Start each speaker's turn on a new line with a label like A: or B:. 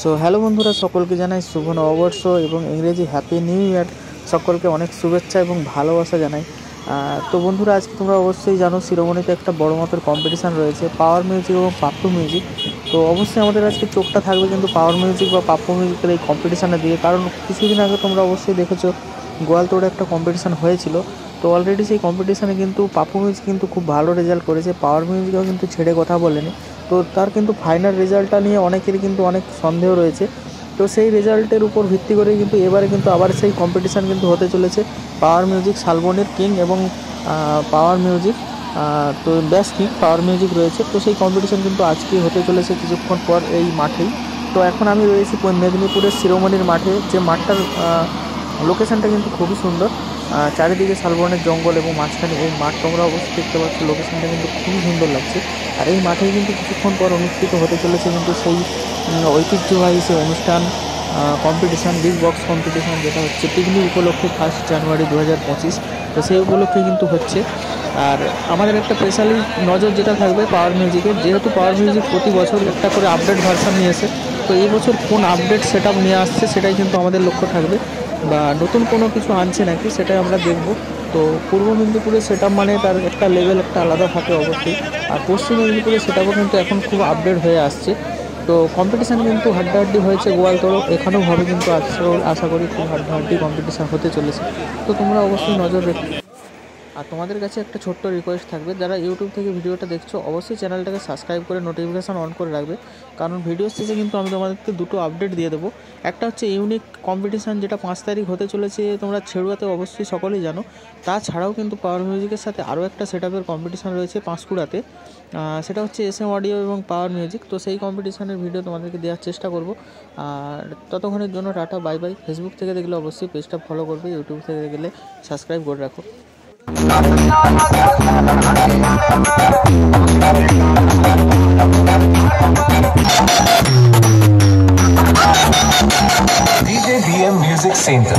A: So hello বন্ধুরা, সকলকে জানাই শুভ নববর্ষ এবং ইংরেজি হ্যাপি নিউ ইয়ার। সকলকে অনেক শুভেচ্ছা এবং ভালোবাসা জানাই। তো বন্ধুরা, আজকে তোমরা অবশ্যই জানো শিরোমণিতে একটা বড় মাপের কম্পিটিশান রয়েছে, পাওয়ার মিউজিক এবং পাপ্পু মিউজিক। তো অবশ্যই আমাদের আজকে চোখটা থাকবে কিন্তু পাওয়ার মিউজিক বা পাপ্পু মিউজিকের এই কম্পিটিশানের দিকে, কারণ কিছুদিন আগে তোমরা অবশ্যই দেখেছো গোয়ালতোড়ে একটা কম্পিটিশান হয়েছিল। তো অলরেডি সেই কম্পিটিশানে কিন্তু পাপ্পু মিউজিক কিন্তু খুব ভালো রেজাল্ট করেছে, পাওয়ার মিউজিকও কিন্তু ছেড়ে কথা বলেনি। তো তার কিন্তু ফাইনাল রেজাল্টটা নিয়ে অনেকেরই কিন্তু অনেক সন্দেহ রয়েছে। তো সেই রেজাল্টের উপর ভিত্তি করে কিন্তু এবারে কিন্তু আবার সেই কম্পিটিশান কিন্তু হতে চলেছে। পাওয়ার মিউজিক শালবনির কিং এবং পাওয়ার মিউজিক তো ব্যাস কিং পাওয়ার মিউজিক রয়েছে। তো সেই কম্পিটিশান কিন্তু আজকেই হতে চলেছে কিছুক্ষণ পর এই মাঠেই। তো এখন আমি রয়েছি মেদিনীপুরের শিরোমণির মাঠে, যে মাঠটার লোকেশানটা কিন্তু খুবই সুন্দর। চারিদিকে শালবনের জঙ্গল এবং মাঝখানে এই মাঠ, তোমরা অবশ্যই দেখতে পাচ্ছ লোকেশানটা কিন্তু খুবই সুন্দর লাগছে। আর এই মাঠেই কিন্তু কিছুক্ষণ পর অনুষ্ঠিত হতে চলেছে কিন্তু সেই ঐতিহ্যবাহী সেই অনুষ্ঠান, কম্পিটিশান, বিগ বক্স কম্পিটিশান, যেটা হচ্ছে পিকনিক উপলক্ষে 1 জানুয়ারি 2025। তো সেই উপলক্ষে কিন্তু হচ্ছে। আর আমাদের একটা স্পেশালি নজর যেটা থাকবে পাওয়ার মিউজিকের, যেহেতু পাওয়ার মিউজিক প্রতি বছর একটা করে আপডেট ভার্সান নিয়ে আসে, তো এই বছর কোন আপডেট সেট আপ নিয়ে আসছে সেটাই কিন্তু আমাদের লক্ষ্য থাকবে, বা নতুন কোনো কিছু আনছে নাকি সেটাই আমরা দেখব। তো পূর্ব মেদিনীপুরের সেট আপ মানে তার একটা লেভেল একটা আলাদা থাকে অবশ্যই, আর পশ্চিম মেদিনীপুরের সেট আপও কিন্তু এখন খুব আপডেট হয়ে আসছে। তো কম্পিটিশান কিন্তু হাড্ডাহাড্ডি হয়েছে গোয়ালতোড়, এখানেও হবে কিন্তু আশা করি খুব হাড্ডাহাড্ডি কম্পিটিশান হতে চলেছে। তো তোমরা অবশ্যই নজর রেখো। আর তোমাদের কাছে একটা ছোট্ট রিকোয়েস্ট থাকবে, যারা ইউটিউব থেকে ভিডিওটা দেখছো অবশ্যই চ্যানেলটাকে সাবস্ক্রাইব করে নোটিফিকেশান অন করে রাখবে, কারণ ভিডিও শেষে কিন্তু আমি তোমাদেরকে দুটো আপডেট দিয়ে দেবো। একটা হচ্ছে ইউনিক কম্পিটিশান, যেটা 5 তারিখ হতে চলেছে, তোমরা ছেড়ুয়াতে অবশ্যই সকলেই জানো। তাছাড়াও কিন্তু পাওয়ার মিউজিকের সাথে আরও একটা সেট আপের কম্পিটিশান রয়েছে পাঁশকুড়াতে, সেটা হচ্ছে SM অডিও এবং পাওয়ার মিউজিক। তো সেই কম্পিটিশানের ভিডিও তোমাদেরকে দেওয়ার চেষ্টা করব। আর ততক্ষণের জন্য টাটা, বাই বাই। ফেসবুক থেকে দেখলে অবশ্যই পেজটা ফলো করবে, ইউটিউব থেকে দেখলে সাবস্ক্রাইব করে রাখো।
B: DJ BM Music Center.